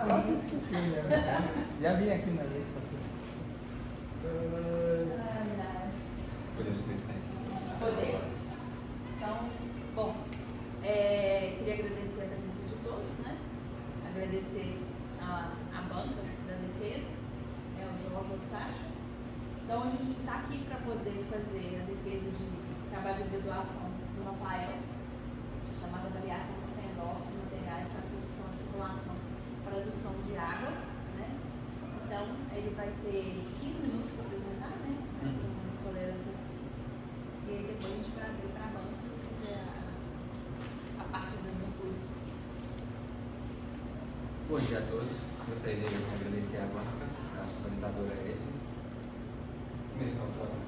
Nossa, esqueci mesmo. Já vim aqui na lista. Podemos começar? Podemos. Então, bom, queria agradecer a presença de todos, né? Agradecer a banca da defesa, o Jorge e o Sacha. Então, hoje a gente está aqui para poder fazer a defesa de trabalho de graduação do Rafael, chamada Variação de Fendorf de materiais para a construção de tubulação para adução de água, né? Então, ele vai ter 15 minutos para apresentar, né? Com tolerância C. E aí depois a gente vai abrir para a banca para fazer a parte dos USPs. Bom dia a todos. Gostaria de agradecer a banca, a facilitadora Edna. Começar o programa.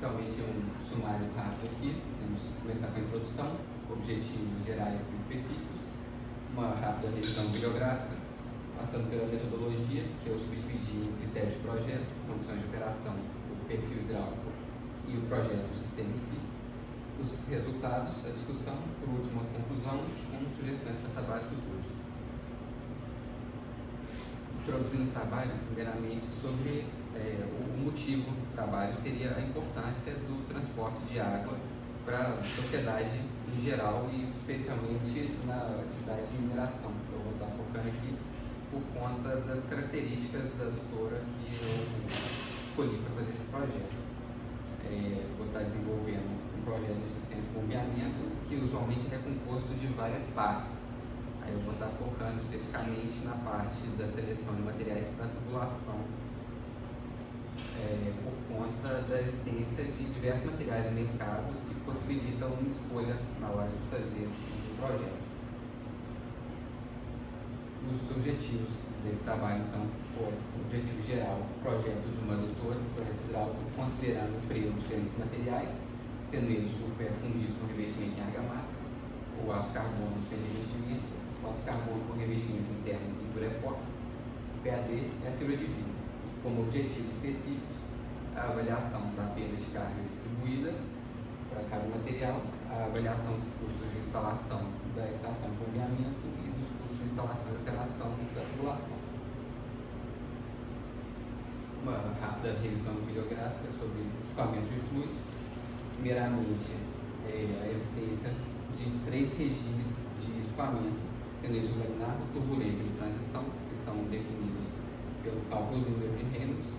Realmente um sumário rápido aqui. Vamos começar com a introdução, objetivos gerais e específicos, uma rápida revisão bibliográfica, passando pela metodologia, que eu subdividi em critérios de projeto, condições de operação, o perfil hidráulico e o projeto do sistema em si, os resultados, a discussão, por último a conclusão, com sugestões para trabalhos futuros. Introduzindo o trabalho, primeiramente, sobre o motivo do trabalho, seria a importância do transporte de água para a sociedade em geral e especialmente na atividade de mineração, que eu vou estar focando aqui por conta das características da adutora que eu escolhi para fazer esse projeto. Vou estar desenvolvendo um projeto de sistema de bombeamento que usualmente é composto de várias partes. Aí eu vou estar focando especificamente na parte da seleção de materiais para tubulação, por conta da existência de diversos materiais no mercado que possibilitam uma escolha na hora de fazer um projeto. Os objetivos desse trabalho, então, foram o objetivo geral, o projeto de uma adutora, um projeto hidráulico, considerando o emprego de diferentes materiais, sendo eles o ferro fundido com revestimento em argamassa, o aço carbono sem revestimento, o aço carbono com revestimento interno em pintura epóxi, o PAD e a fibra de vidro. Como objetivos específicos, a avaliação da perda de carga distribuída para cada material, a avaliação do custo de instalação da estação de bombeamento e dos custos de instalação e operação da tubulação. Uma rápida revisão bibliográfica sobre escoamento de fluidos. Primeiramente, a existência de 3 regimes de escoamento, tendo eles o laminar, o turbulento e de transição, que são definidos pelo cálculo do número de Reynolds.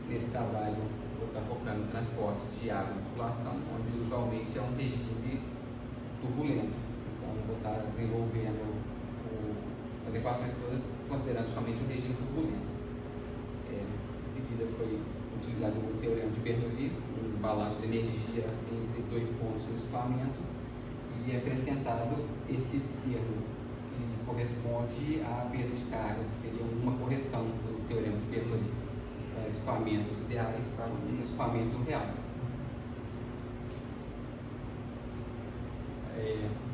Nesse trabalho, vou estar focando no transporte de água e tubulação, onde usualmente é um regime turbulento. Então, vou estar desenvolvendo as equações todas considerando somente o regime turbulento. Em seguida, foi utilizado o teorema de Bernoulli, um balanço de energia entre 2 pontos do escoamento, e acrescentado esse termo que corresponde à perda de carga, que seria uma correção do teorema de Bernoulli, escoamentos ideais para um escoamento real.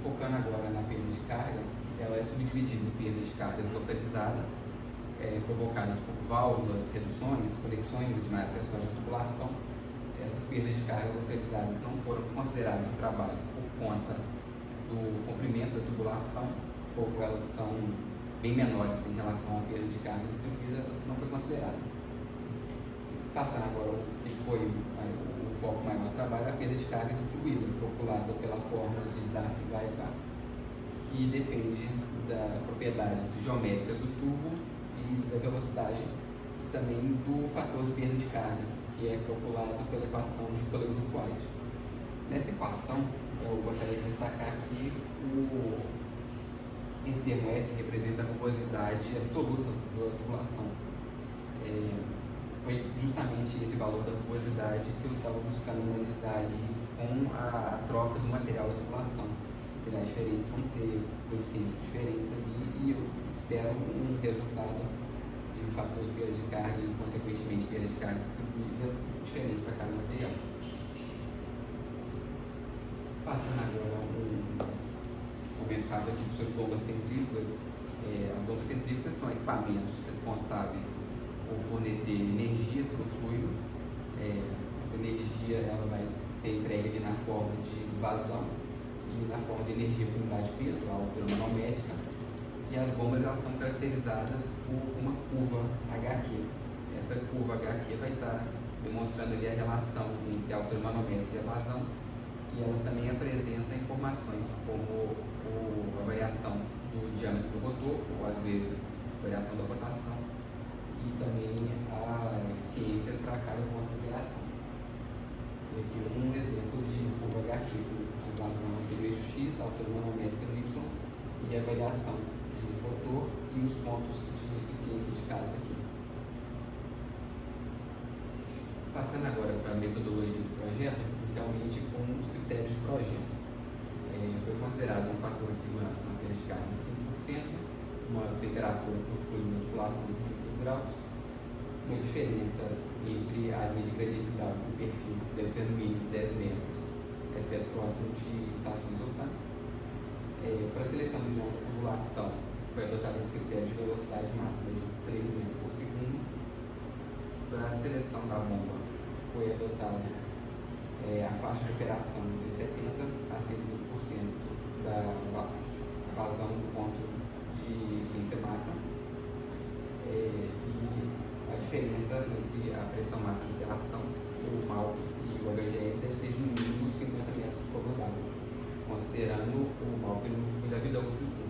Focando agora na perda de carga, ela é subdividida em perdas de cargas localizadas, provocadas por válvulas, reduções, conexões de demais seções de tubulação. Essas perdas de carga localizadas não foram consideradas no trabalho por conta do comprimento da tubulação, ou elas são bem menores em relação à perda de carga distribuída, não foi considerada. Passando agora o que foi o foco maior do trabalho, a perda de carga distribuída, calculada pela fórmula de Darcy-Weisbach, que depende das propriedades geométricas do tubo e da velocidade, e também do fator de perda de carga, que é calculado pela equação de Coleman-White. Nessa equação, eu gostaria de destacar que esse termo R representa a rugosidade absoluta da tubulação. Foi justamente esse valor da rugosidade que eu estava buscando analisar ali com a troca do material da tubulação. Materiais diferentes vão ter coeficientes diferentes ali, e eu espero um resultado de um fator de perda de carga e, consequentemente, perda de carga distribuída diferente para cada material. Passando agora um momento rápido aqui sobre bombas centrífugas. As bombas centrífugas são equipamentos responsáveis por fornecer energia para o fluido. Essa energia ela vai ser entregue ali na forma de vazão e na forma de energia por unidade de peso, a altura manométrica. E as bombas elas são caracterizadas por uma curva HQ. Essa curva HQ vai estar demonstrando ali a relação entre a altura manométrica e a vazão, e ela também apresenta informações como a variação do diâmetro do rotor, ou às vezes a variação da rotação, e também a eficiência para cada ponto de reação. E aqui um exemplo de curva HQ, com relação ao eixo X, a altura manométrica no Y, e a variação de rotor e os pontos de eficiência indicados aqui. Passando agora para a metodologia do projeto, inicialmente com os critérios de projeto. Foi considerado um fator de segurança na perda de carga de 5%, uma temperatura por fluido de tubulação de 25 graus, uma diferença entre a linha de gradiente hidráulico e o perfil deve ser no mínimo de 10 metros, exceto próximo de estações voltantes. Para a seleção de onda de tubulação, foi adotado esse critério de velocidade máxima de 3 metros por segundo. Para a seleção da bomba, foi adotada a faixa de operação de 70% a 120% da vazão do ponto de eficiência máxima, e a diferença entre a pressão máxima de operação, o MALP e o HGL deve ser de no mínimo 50 metros por rodada, considerando o MALP no fim da vida útil do tubo.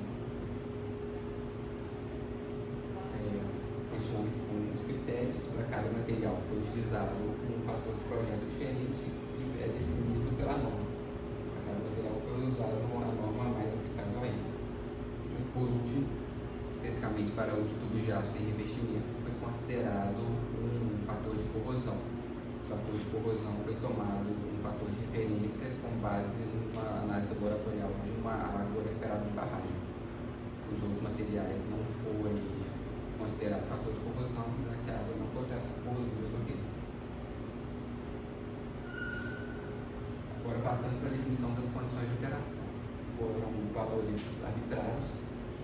Continuando com os critérios, para cada material foi utilizado um fator de projeto diferente que é definido pela norma. Para cada material foi usado a norma mais aplicável a ele. E por último, especificamente para os tubos de aço sem revestimento, foi considerado um fator de corrosão. Esse fator de corrosão foi tomado um fator de referência com base numa análise laboratorial de uma água recuperada de barragem. Os outros materiais não foram considerado fator de corrosão, já que a água não possui corrosivos orgânicos. Agora, passando para a definição das condições de operação. Foram valores arbitrários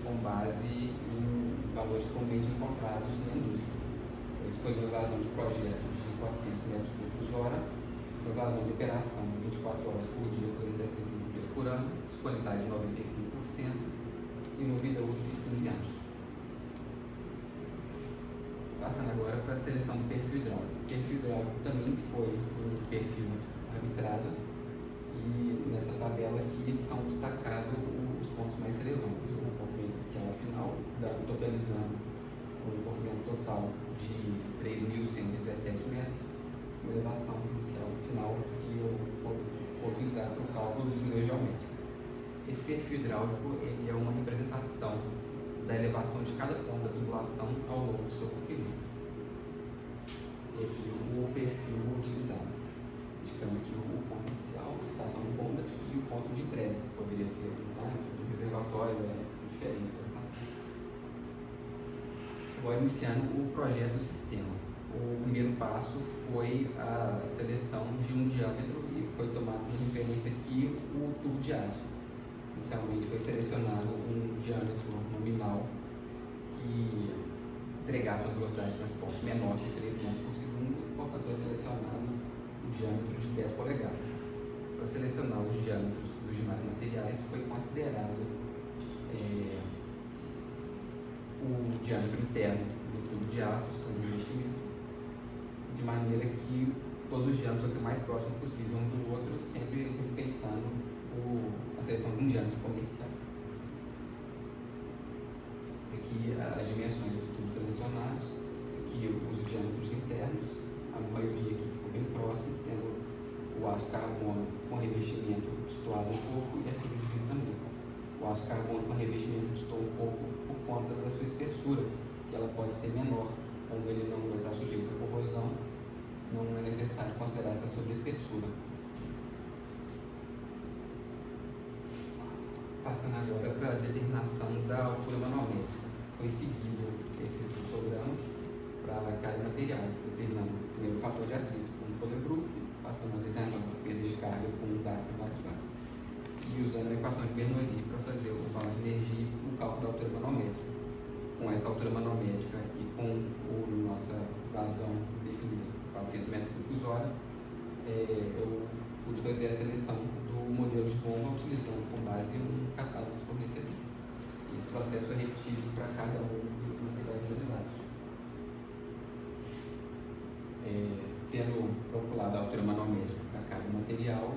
com base em valores comumente encontrados na indústria. Eu escolhi uma vazão de projeto de 400 metros cúbicos hora, uma vazão de operação de 24 horas por dia, 365 dias por ano, disponibilidade de 95% e uma vida útil de 15 anos. Passando agora para a seleção do perfil hidráulico. O perfil hidráulico também foi um perfil arbitrado, e nessa tabela aqui são destacados os pontos mais relevantes. O comprimento inicial final, totalizando o comprimento total de 3.117 metros, uma elevação inicial final que eu vou utilizar para o cálculo do desnível geométrico. Esse perfil hidráulico ele é uma representação da elevação de cada ponto da tubulação ao longo do seu comprimento. E aqui o perfil utilizado, indicando aqui o ponto inicial, a estação de bombas e o ponto de entrega, que poderia ser um reservatório, diferente. Agora, iniciando o projeto do sistema. O primeiro passo foi a seleção de um diâmetro e foi tomado como referência aqui o tubo de aço. Inicialmente foi selecionado um diâmetro nominal que entregasse uma velocidade de transporte menor que 3 metros por segundo, e portanto foi selecionado o diâmetro de 10 polegadas. Para selecionar os diâmetros dos demais materiais, foi considerado o diâmetro interno do tubo de aço, sobre o investimento, de maneira que todos os diâmetros fossem o mais próximos possível um do outro, sempre respeitando a seleção de um diâmetro comercial. Aqui as dimensões dos tubos selecionados, aqui os diâmetros internos, a maioria aqui ficou bem próximo, tendo o aço carbono com revestimento destoado um pouco e a fibra de vidro também. O aço carbono com revestimento distou um pouco por conta da sua espessura, que ela pode ser menor, como ele não vai estar sujeito à corrosão, não é necessário considerar essa sobreespessura. Passando agora para a determinação da altura manométrica. Foi seguido esse fluxograma para cada material, determinando primeiro o fator de atrito com o Polenbrook, passando a determinação das perdas de carga com o Darcy-Marquardt, e usando a equação de Bernoulli para fazer o valor de energia e o cálculo da altura manométrica. Com essa altura manométrica e com a nossa vazão definida 400 metros cúbicos hora, eu pude fazer a seleção do modelo de bomba utilizando com base em um catálogo de fornecedor. E Esse processo é repetido para cada um dos materiais analisados. Tendo calculado a altura manométrica para cada material,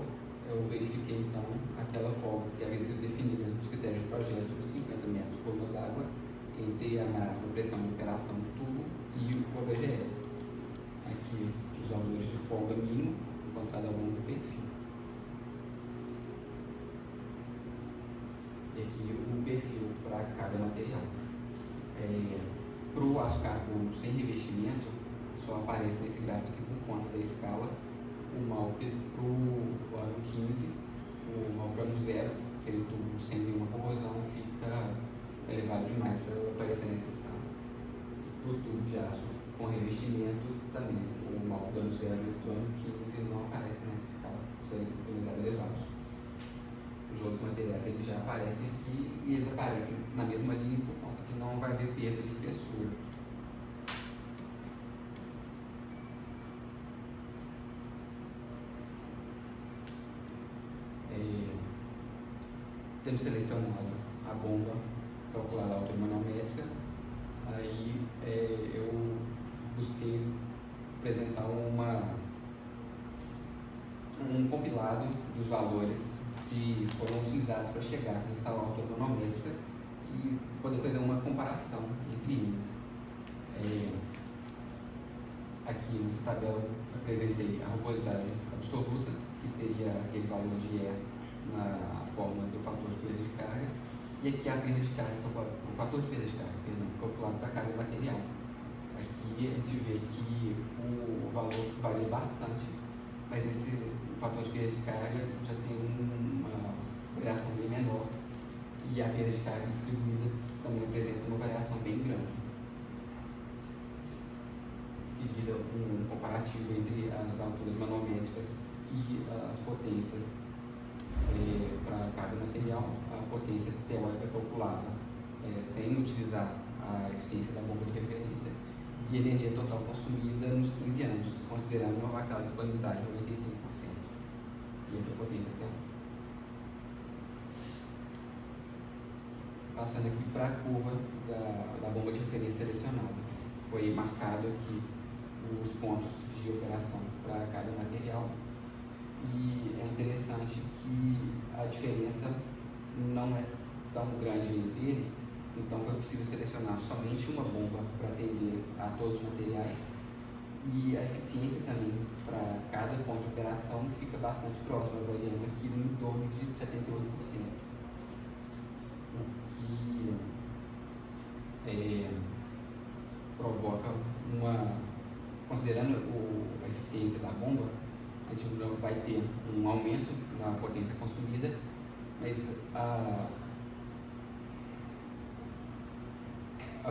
eu verifiquei então aquela folga que havia sido definida nos critérios de projeto de 50 metros por coluna d'água entre a máxima pressão de operação do tubo e o OBGL. Aqui os valores de folga mínimo encontrados ao longo do perfil. E aqui o perfil para cada material. Para o aço carbono sem revestimento, só aparece nesse gráfico aqui por conta da escala o MAUP para o ano 15, o MAUP para ano 0, aquele tubo sem nenhuma corrosão, fica elevado demais para aparecer nessa escala. Para o tubo de aço com revestimento também, o MAUP do ano 0 e do ano 15 não aparece nessa escala, seriam utilizados elevados. Os outros materiais eles já aparecem aqui e eles aparecem na mesma linha por conta que não vai haver perda de espessura. Temos selecionado a bomba, calculada a altura manométrica, aí eu busquei apresentar um compilado dos valores que foram utilizados para chegar nessa altura manométrica e poder fazer uma comparação entre eles. Aqui nessa tabela apresentei a rugosidade absoluta, que seria aquele valor de E na fórmula do fator de perda de carga, e aqui a perda de carga, o fator de perda de carga, calculado para cada material. Aqui a gente vê que o valor varia bastante, mas esse fator de perda de carga já tem uma variação bem menor, e a perda de carga distribuída também apresenta uma variação bem grande. Em seguida, um comparativo entre as alturas manométricas e as potências para cada material. A potência teórica calculada sem utilizar a eficiência da bomba de referência e a energia total consumida nos 15 anos, considerando aquela disponibilidade de 95%. E essa potência teórica. Passando aqui para a curva da bomba de referência selecionada. Foi marcado aqui os pontos de operação para cada material. E é interessante que a diferença não é tão grande entre eles, então foi possível selecionar somente uma bomba para atender a todos os materiais, e a eficiência também para cada ponto de operação fica bastante próxima, variando aqui em torno de 78%, o que provoca considerando a eficiência da bomba, a gente não vai ter um aumento na potência consumida, mas a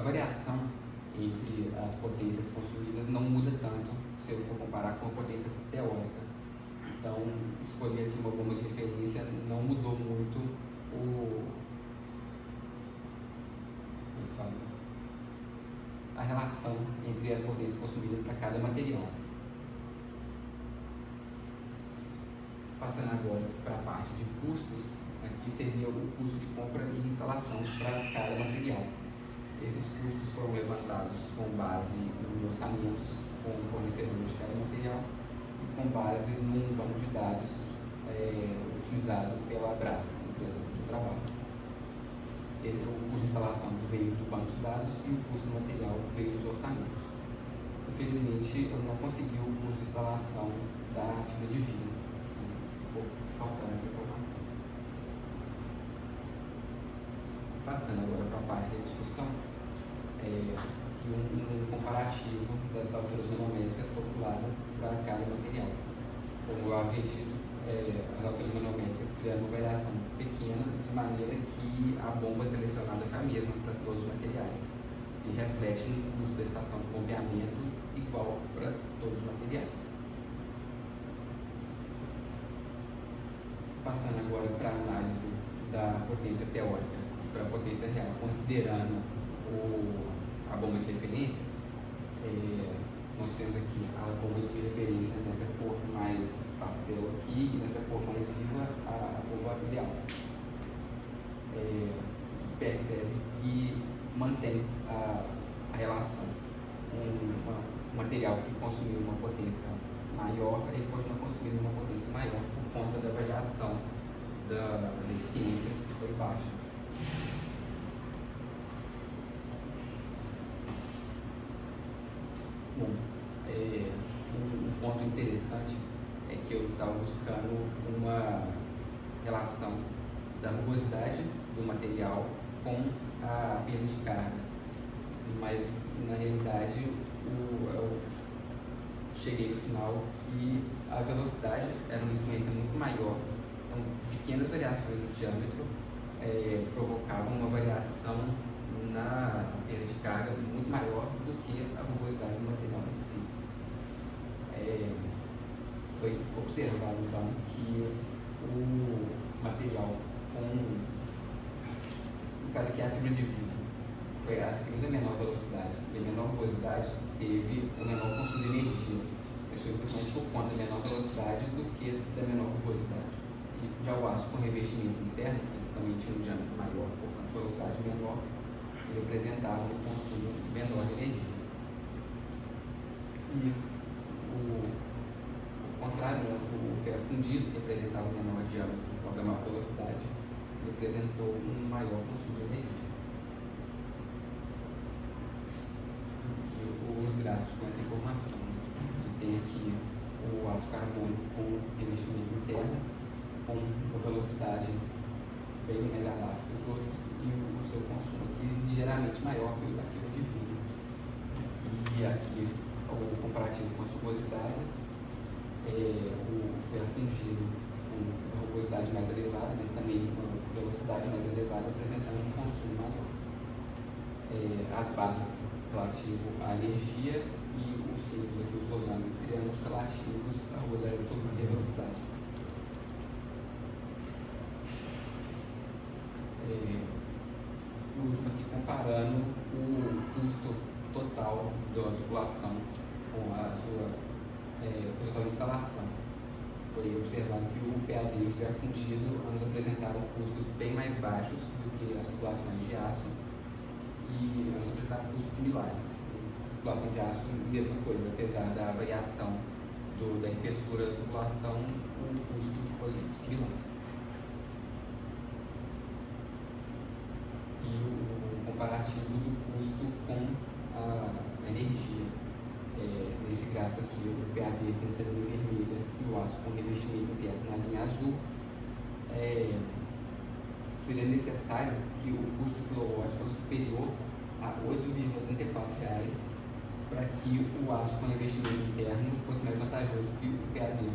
variação entre as potências consumidas não muda tanto se eu for comparar com a potência teórica. Então, escolher aqui uma bomba de referência não mudou muito a relação entre as potências consumidas para cada material. Passando agora para a parte de custos, aqui seria o custo de compra e instalação para cada material. Esses custos foram levantados com base em orçamentos com o fornecedor de cada material e com base num banco de dados utilizado pela Abras, empresa do trabalho. O custo de instalação veio do banco de dados e o custo do material veio dos orçamentos. Infelizmente, eu não consegui o custo de instalação da fibra de vidro. Faltando essa informação. Passando agora para a parte da discussão, aqui um comparativo das alturas manométricas calculadas para cada material. Como eu havia dito, as alturas manométricas tiveram uma variação pequena, de maneira que a bomba selecionada foi a mesma para todos os materiais e reflete um custo da estação de bombeamento igual para todos os materiais. Passando agora para a análise da potência teórica e para a potência real, considerando a bomba de referência, nós temos aqui a bomba de referência nessa cor mais pastel aqui e nessa cor mais viva a bomba ideal. Percebe mantém a relação. Um material que consumiu uma potência maior, ele continua consumindo uma potência maior por conta da variação da eficiência que foi baixa. Bom, um ponto interessante é que eu estava buscando uma relação da rugosidade do material com a perda de carga, mas na realidade eu cheguei no final que a velocidade era uma influência muito maior. Então, pequenas variações no diâmetro provocavam uma variação na perda de carga muito maior do que a rugosidade do material em si. Foi observado então que o material no caso aqui a fibra de vidro, foi a segunda menor velocidade e a menor rugosidade teve o menor consumo de energia. Isso foi principalmente por conta da menor velocidade do que da menor rugosidade. E já o aço com revestimento interno, que também tinha um diâmetro maior, portanto velocidade menor, ele apresentava um consumo menor de energia. E o contrário, o ferro fundido, que apresentava um menor diâmetro com a menor velocidade, ele apresentou um maior consumo de energia. E os gráficos com essa informação, que tem aqui o aço carbônico com revestimento interno, com uma velocidade bem mais abaixo dos outros, e o seu consumo aqui ligeiramente maior que o da fibra de vidro. E aqui o comparativo com as rugosidades, o ferro fundido com uma rugosidade mais elevada, mas também com uma velocidade mais elevada, apresentando um consumo maior. As barras relativo à energia e os símbolos aqui, os losangos e triângulos relativos à rugosidade sobre a velocidade. O último aqui comparando o custo total da tubulação com a sua total instalação. Foi observado que o PAD e o ferro fundido nos apresentaram custos bem mais baixos do que as tubulações de aço e nos apresentaram custos similares. A tubulação de aço, mesma coisa, apesar da variação da espessura da tubulação, o custo foi similar. E o comparativo do custo com a energia. Nesse gráfico aqui, o PAD nessa linha vermelha e o aço com revestimento interno na linha azul, seria necessário que o custo quilowatt fosse superior a R$ 8,34 para que o aço com revestimento interno fosse mais vantajoso que o PAD.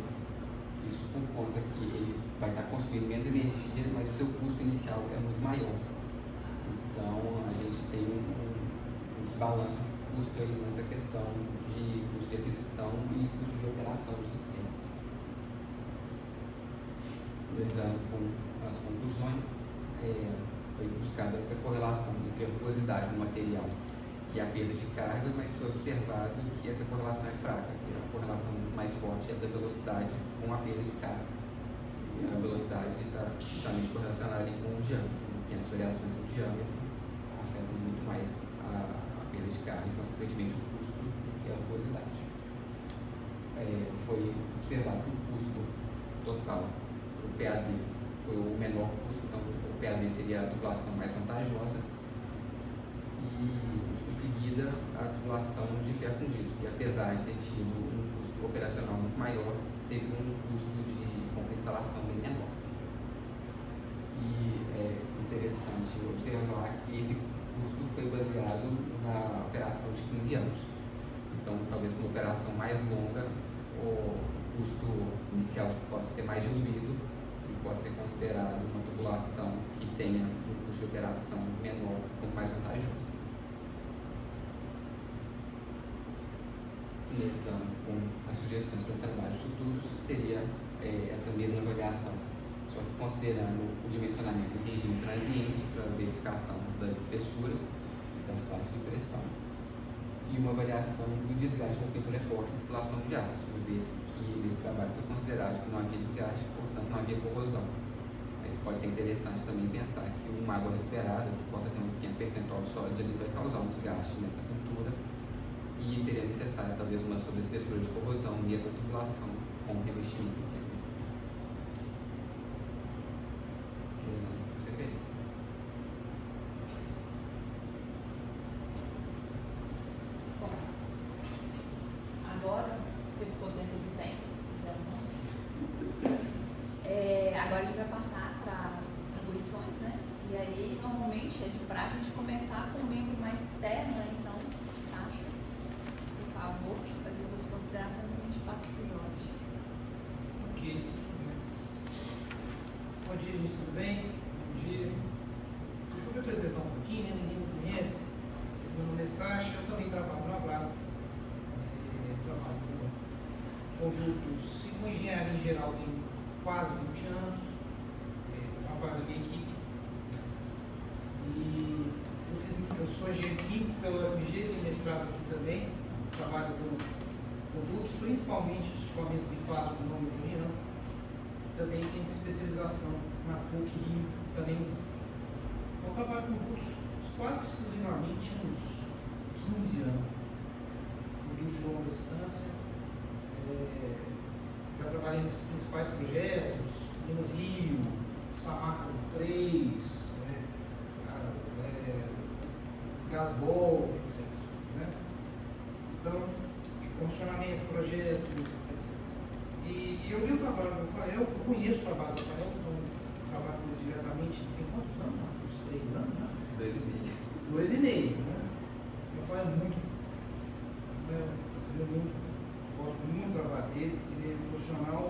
Isso por conta que ele vai estar consumindo menos energia, mas o seu custo inicial é muito maior. Então, a gente tem um desbalanço de custo aí nessa questão de custo de aquisição e custo de operação do sistema. Finalizando com as conclusões, foi buscada essa correlação entre a rugosidade do material e a perda de carga, mas foi observado que essa correlação é fraca, que a correlação mais forte é da velocidade com a perda de carga. E a velocidade está justamente correlacionada ali com o diâmetro, pequenas variações do diâmetro afetam muito mais a perda de carga e, consequentemente, o custo do que a rugosidade. Foi observado que o custo total, o PAD, foi o menor custo, então o PAD seria a tubulação mais vantajosa, e em seguida a tubulação de ferro fundido, que apesar de ter tido um custo operacional muito maior, teve um custo de instalação bem menor. E é interessante observar que esse custo foi baseado na operação de 15 anos. Então, talvez com uma operação mais longa, o custo inicial possa ser mais diluído e pode ser considerado uma tubulação que tenha um custo de operação menor como mais vantajoso. Finalizando com as sugestões para trabalhos futuros, seria essa mesma avaliação, só que considerando o dimensionamento em regime transiente para a verificação das espessuras e das classes de pressão, e uma avaliação do desgaste da pintura epóxi e tubulação de aço, uma vez que nesse trabalho foi considerado que não havia desgaste, portanto não havia corrosão. Mas pode ser interessante também pensar que uma água recuperada, que possa ter um pequeno percentual de sólido ali, vai causar um desgaste nessa pintura e seria necessária talvez uma sobreespessura de corrosão e essa tubulação com revestimento interno. Você fez. Bom, agora que ficou dentro do tempo, agora a gente vai passar para as atribuições, né? E aí, normalmente, é de praxe a gente começar com um membro mais externo, né? Então, Sasha, por favor, fazer suas considerações e a gente passa para o Jorge. Ok. Bom dia, gente, tudo bem? Bom dia. Deixa eu me apresentar um pouquinho, né? Ninguém me conhece. Meu nome é Sasha, eu também trabalho na Brasa. Trabalho com produtos e com engenharia em geral tem quase 20 anos. Trabalho na minha equipe. E eu sou engenheiro químico pela UFMG, tenho mestrado aqui também. Trabalho com produtos, principalmente de escoamento bifásico do nome do também tenho especialização na PUC Rio, também no curso. Eu trabalho com cursos quase exclusivamente uns 15 anos. Cursos de longa distância. Já trabalhei nos principais projetos, Minas Rio, Samarco 3, Gasbol, etc. Né? Então, funcionamento, projeto, etc. E eu vi o trabalho do Rafael, eu conheço o trabalho do Rafael, então trabalho com ele diretamente, tem quantos anos? Uns 3 anos, né? 2,5. Né? O Rafael é muito, gosto muito do trabalho dele, ele é um profissional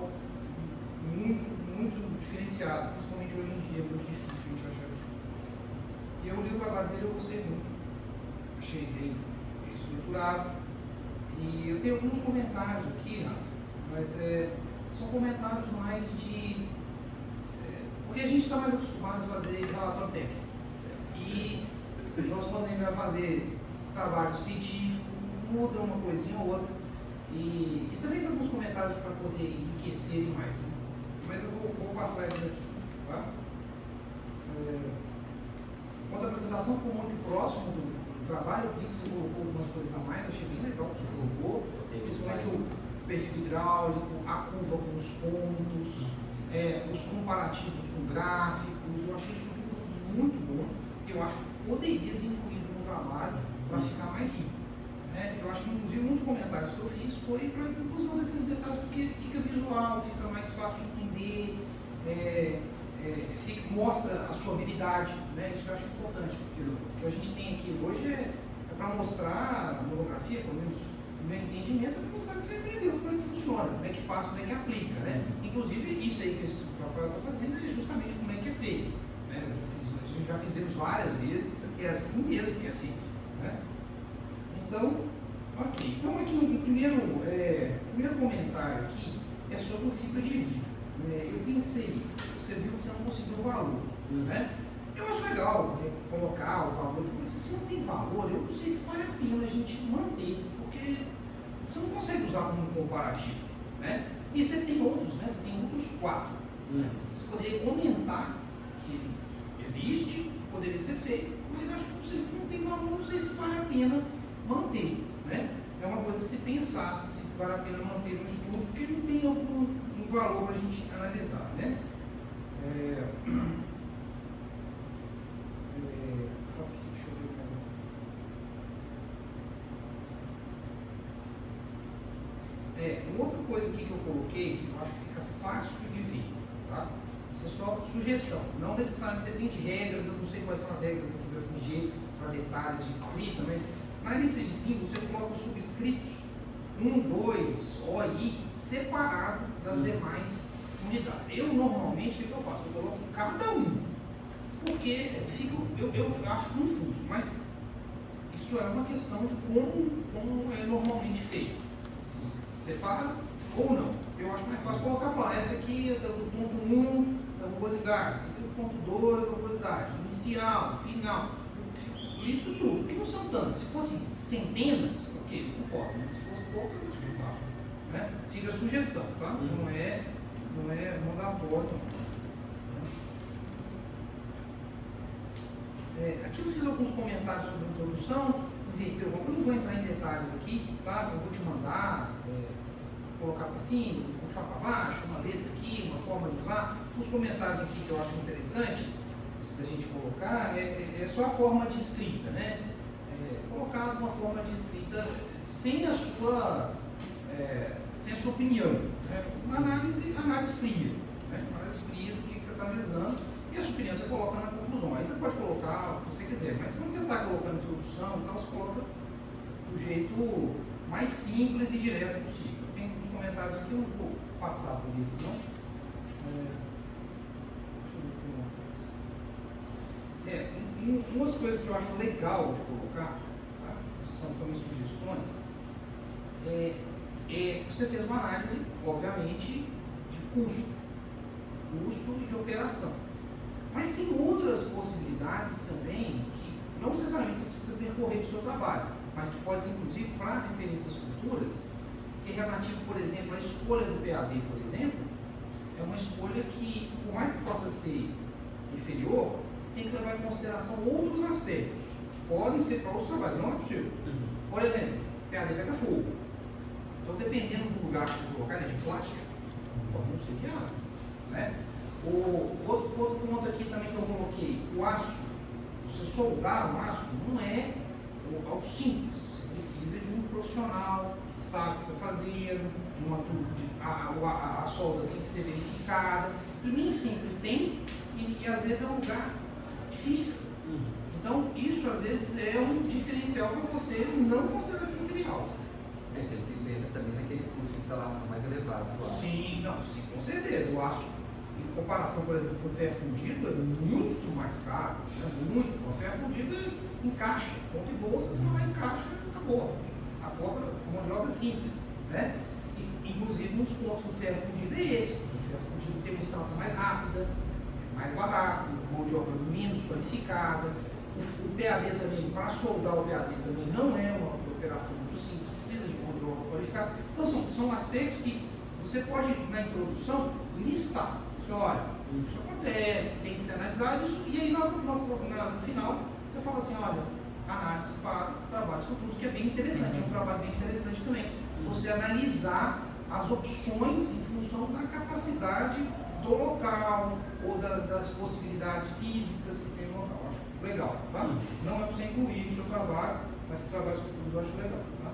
muito diferenciado, principalmente hoje em dia, é muito difícil a gente achar isso. E eu li o trabalho dele, eu gostei muito, achei bem estruturado, e eu tenho alguns comentários aqui, mas são comentários mais de... porque a gente está mais acostumado a fazer relatório técnico, e nós podemos fazer trabalho científico, muda uma coisinha ou outra, e também tem alguns comentários para poder enriquecer mais, né? Mas eu vou passar isso aqui, tá? Quanto à apresentação, ficou muito próximo do trabalho, eu vi que você colocou algumas coisas a mais, achei bem legal que você colocou, principalmente o perfil hidráulico, a curva com os pontos, os comparativos com gráficos, eu achei isso tudo muito bom, eu acho que poderia ser incluído no trabalho para ficar mais rico. Eu acho que, inclusive, um dos comentários que eu fiz foi para a inclusão desses detalhes, porque fica visual, fica mais fácil de entender, mostra a sua habilidade, né? Isso eu acho importante, porque o que a gente tem aqui hoje é para mostrar a monografia, pelo menos no meu entendimento, para mostrar que você aprendeu como é que funciona, como é que faz, como é que aplica, né? Inclusive, isso aí que o Rafael está fazendo é justamente como é que é feito, né? Já fizemos várias vezes, é assim mesmo que é feito, né? Então, ok. Então, aqui no primeiro comentário aqui é sobre o fibra de vidro. Eu pensei, você viu que você não conseguiu o valor, né? Eu acho legal colocar o valor, mas se não tem valor, eu não sei se vale a pena a gente manter, porque você não consegue usar como um comparativo, né? E você tem outros, né? Você tem outros 4. Você poderia comentar que ele existe, poderia ser feito, mas acho que você não tem valor, não sei se vale a pena manter, né? É uma coisa a se pensar, se vale a pena manter no estudo, porque não tem algum valor para a gente analisar, né? Ok, deixa eu ver mais aqui. Outra coisa aqui que eu coloquei, que eu acho que fica fácil de ver, tá? Isso é só sugestão, não necessariamente depende de regras, eu não sei quais são as regras aqui do FMG para detalhes de escrita, mas na lista de símbolos você coloca os subscritos 1, 2, O, I, separado das demais unidades. Eu normalmente, o que eu faço? Eu coloco cada um, porque eu acho confuso, mas isso é uma questão de como é normalmente feito. Se separa ou não. Eu acho mais fácil colocar e falar, essa aqui é do ponto 1 da rugosidade, essa aqui é do ponto 2 da rugosidade, inicial, final. Lista tudo, porque não são tantas. Se fossem centenas, ok, não pode, mas se fosse pouco, eu acho que eu faço. Né? Fica a sugestão, tá? Não é mandatório. Aqui eu fiz alguns comentários sobre a introdução, inverter eu não vou entrar em detalhes aqui, tá? Eu vou te mandar, colocar para cima, puxar para baixo, uma letra aqui, uma forma de usar. Os comentários aqui que eu acho interessante da gente colocar é só a forma de escrita, né? Colocar uma forma de escrita sem a sua opinião, né? Uma análise fria, né? Uma análise fria do que você está analisando, e a sua opinião você coloca na conclusão. Aí você pode colocar o que você quiser, mas quando você está colocando introdução, então você coloca do jeito mais simples e direto possível. Tem uns comentários aqui, eu não vou passar por eles, não. Deixa eu ver se tem uma coisa. Umas coisas que eu acho legal de colocar, tá? São também sugestões, você fez uma análise, obviamente, de custo e de operação. Mas tem outras possibilidades também que não necessariamente você precisa percorrer do seu trabalho, mas que pode ser inclusive para referências futuras, que é relativo, por exemplo, à escolha do PAD, por exemplo, é uma escolha que, por mais que possa ser inferior, você tem que levar em consideração outros aspectos, que podem ser para outros trabalhos, não é possível. Por exemplo, PAD pega fogo. Então, dependendo do lugar que você colocar, de plástico, pode não ser viável, né? Outro ponto aqui também que eu coloquei, o aço, você soldar o aço não é algo simples, você precisa de um profissional que sabe o que está fazendo, de uma a solda tem que ser verificada, e nem sempre tem, e às vezes é um lugar difícil. Então, isso às vezes é um diferencial para você não considerar esse material. Isso entra também naquele custo de instalação mais elevado do aço. Sim, com certeza. O aço, em comparação, por exemplo, com o ferro fundido, é muito mais caro. Muito. O ferro fundido encaixa, ponto e bolsa, você vai lá, encaixa, acabou. A mão de obra simples, né? Inclusive, um dos pontos do ferro fundido é esse. O ferro fundido tem uma instalação mais rápida, mais barato, mão de obra menos qualificada. O PAD também, para soldar o PAD também não é uma operação muito simples, precisa de mão de obra qualificada. Então são aspectos que você pode, na introdução, listar. Você olha, isso acontece, tem que ser analisado isso, e aí no final você fala assim, olha, análise para trabalhos futuros, que é bem interessante, é um trabalho bem interessante também. Você analisar as opções em função da capacidade do local ou das possibilidades físicas que tem no local. Eu acho legal, tá? Não é para você incluir no seu trabalho, mas para trabalhos futuros eu acho legal, tá?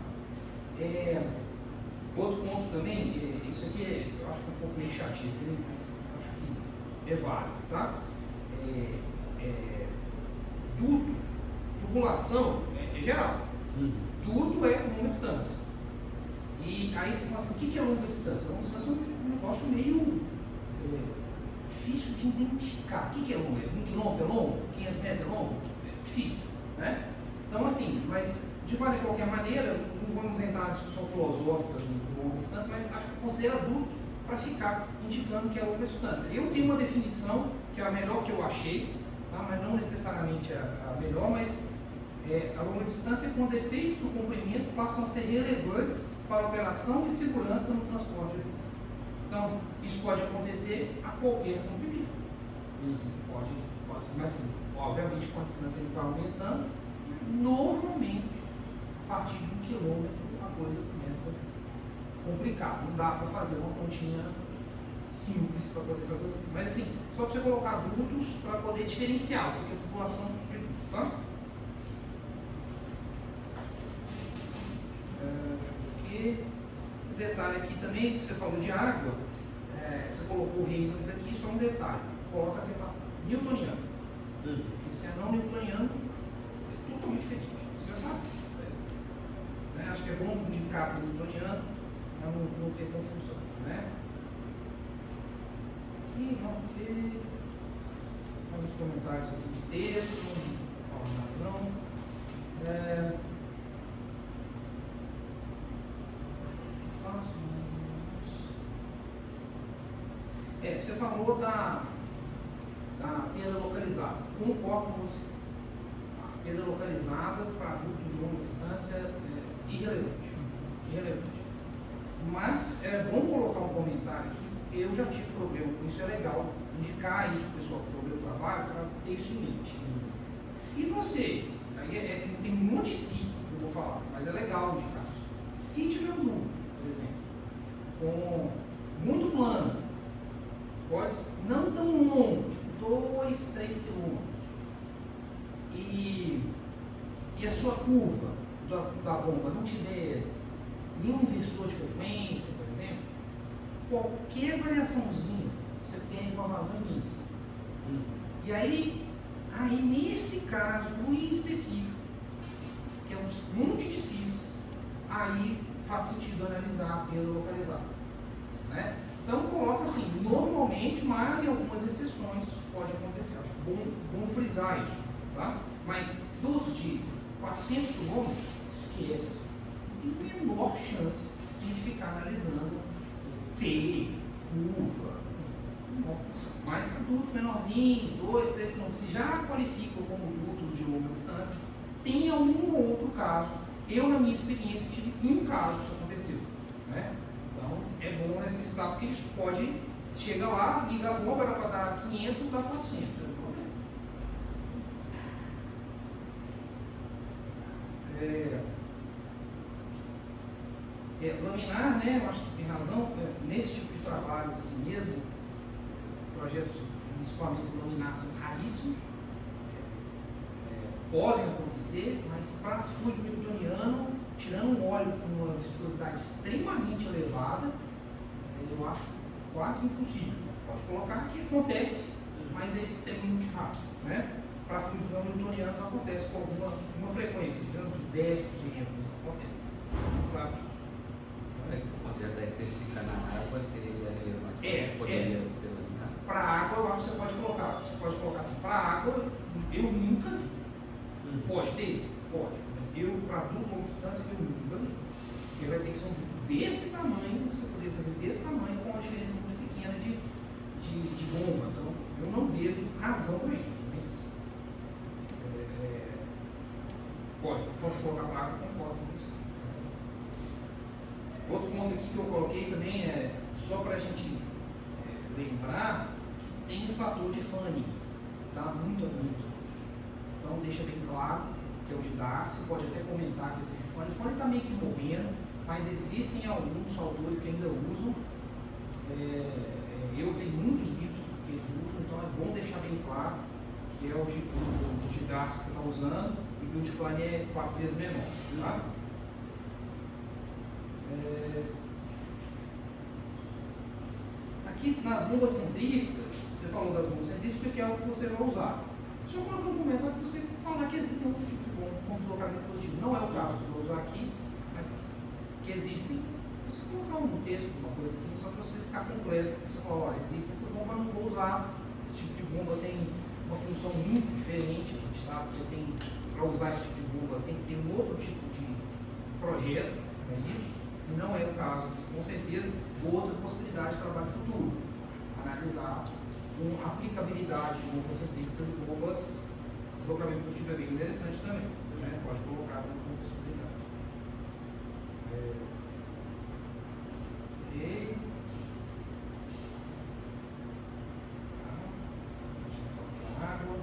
Outro ponto também, isso aqui eu acho que é um pouco meio chatice, mas acho que é válido, tá? Duto, tubulação é geral. Duto é longa distância. E aí você fala assim, o que é longa distância? Longa distância é um negócio meio difícil de identificar. O que é longo? 1 quilômetro é longo? 500 metros é longo? É difícil, né? Então assim, mas de qualquer maneira, não vamos entrar na discussão filosófica de longa distância, mas acho que considera duto para ficar indicando que é longa distância. Eu tenho uma definição que é a melhor que eu achei, tá? Mas não necessariamente a melhor, mas a longa distância é quando efeitos do comprimento passam a ser relevantes para a operação e segurança no transporte de recursos. Então, isso pode acontecer a qualquer comprimento. Isso pode, mas sim, obviamente com a distância ele vai aumentando, mas normalmente, a partir de 1 quilômetro, a coisa começa a complicar. Não dá para fazer uma continha simples para poder fazer. Mas assim, só para você colocar dutos para poder diferenciar o que é a população de dutos, tá? Detalhe aqui também, que você falou de água, você colocou Reynolds aqui, só um detalhe, coloca aqui para newtoniano, porque se é não newtoniano, é totalmente diferente, você sabe, acho que é bom indicar para newtoniano, para não ter confusão, né? Aqui, ok, alguns comentários assim de texto, não falo nada não. Você falou da perda localizada. Concordo com você. A perda localizada para dutos de longa distância é irrelevante. Mas é bom colocar um comentário aqui, porque eu já tive problema com isso, é legal indicar isso para o pessoal que for ver o trabalho para ter isso em mente. Se você, aí tem um monte de si que eu vou falar, mas é legal de caso. Se tiver um número, por exemplo, com muito plano, pode não tão longo, tipo 2, 3 quilômetros, e a sua curva da bomba não tiver nenhum inversor de frequência, por exemplo, qualquer variaçãozinha você perde uma vazão imensa. E aí nesse caso em específico, que é um monte de cis, aí faz sentido analisar a perda localizada, né? Então coloca assim, normalmente, mas em algumas exceções pode acontecer. Acho bom frisar isso, tá? Mas dos de 400 km, esquece. Não tem menor chance de a gente ficar analisando T, curva, mais para dutos menorzinhos, 2, 3 km, que já qualificam como dutos de longa distância. Tem algum outro caso. Eu, na minha experiência, tive um caso que isso aconteceu, né? Então, é bom listar, porque isso pode, chega lá, liga a bomba, era para dar 500, dá 400, não é problema. Laminar, né, eu acho que você tem razão, nesse tipo de trabalho assim mesmo, projetos de escoamento laminar são raríssimos, podem acontecer, mas para fluido newtoniano, tirando um óleo com uma viscosidade extremamente elevada, eu acho quase impossível. Pode colocar que acontece, mas é extremamente raro, né? Para fluidos não newtonianos acontece com alguma frequência, digamos 10%, acontece. A gente sabe disso. Mas poderia estar especificando a água, seria relevante. Poderia ser laminar. Para água, eu acho que você pode colocar assim, para água, eu nunca vi. Pode ter? Pode. Mas eu, para longa distância, eu nunca vi. Porque vai ter que ser um duto desse tamanho, você poderia fazer desse tamanho, com uma diferença muito pequena de bomba. Então, eu não vejo razão para isso. Mas, posso colocar para água, concordo com isso. Outro ponto aqui que eu coloquei também é, só para a gente lembrar, que tem o fator de Fanning, tá? Muito abuso. Então deixa bem claro que é o de Darcy, você pode até comentar que existe Fanning. Fanning está meio que morrendo, mas existem alguns autores que ainda usam. Eu tenho muitos livros que eles usam, então é bom deixar bem claro que é o de Darcy que você está usando e que o de Fanning é 4 vezes menor. Tá? Aqui nas bombas centrífugas, você falou das bombas centrífugas, que é o que você vai usar. Só colocar um comentário para você falar que existem outros tipos de bomba com deslocamento positivo. Não é o caso que eu vou usar aqui, mas que existem. Você colocar um texto, uma coisa assim, só para você ficar completo. Você fala, olha, existem essas bombas, não vou usar. Esse tipo de bomba tem uma função muito diferente. A gente sabe que para usar esse tipo de bomba tem que ter um outro tipo de projeto, não é isso? E não é o caso. Com certeza, outra possibilidade de trabalho futuro. Analisar com aplicabilidade de bombas centrífugas e bombas, deslocamento positivo é bem interessante também, né? Pode colocar como possibilidade. Água.